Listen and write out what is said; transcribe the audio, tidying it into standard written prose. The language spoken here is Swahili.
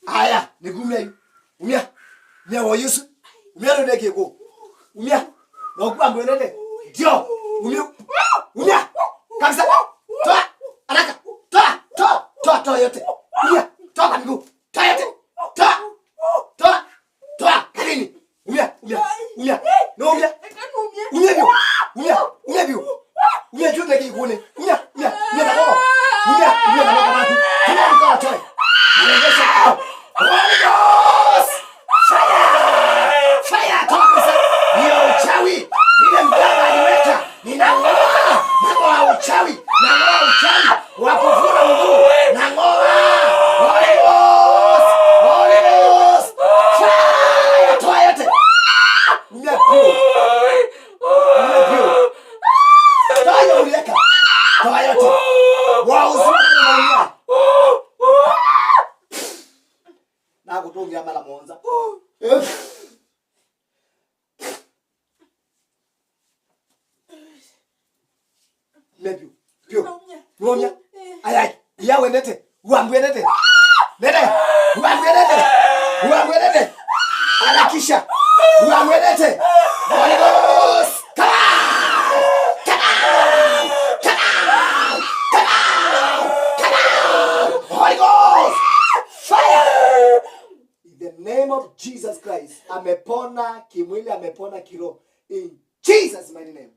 Aya, nigumia yu. Umia. Umia wa Yesu. Umia ndo ndeke ko. Umia. Na ukuwa ngwelele. Ndio. Umia. Umia. Kabisa. Toa. Haraka. Toa. Toa. Toa toa yote. Umia. Toa kwa miguu. Toa yote. Toa. Toa. Toa. Kalini. Umia. Umia. Umia. No umia. Umia bio. Umia. Umia bio. Umia juu ndeke ikune. Umia. Umia. Umia na roho. Umia. Umia na roho watu. Tuna mkoa toa. Rejesha kwa. Holy Ghost! Fire! Fire! Toka hiyo uchawi. Vile mganga aliweka. Nang'oa uchawi. Nang'oa uchawi. Wakuvuna mguu. Nang'oa. Holy Ghost! Holy Ghost! Fire! Toa yote. Umia pio. Umia pio. Toa yote uliweka. Toa yote. Wauzuka na umia. Na kutongia mara monza. Maybe. Pio. Ngomya. Ayai. Yawe nete. Uambwe nete. Nete. Uambwe nete. Uambwe nete. Alakisha. Uambwe nete. Holy Ghost. Holy Ghost. Fire. In the name of Jesus Christ. Amepona kimwili, amepona kiroho. In Jesus' mighty name.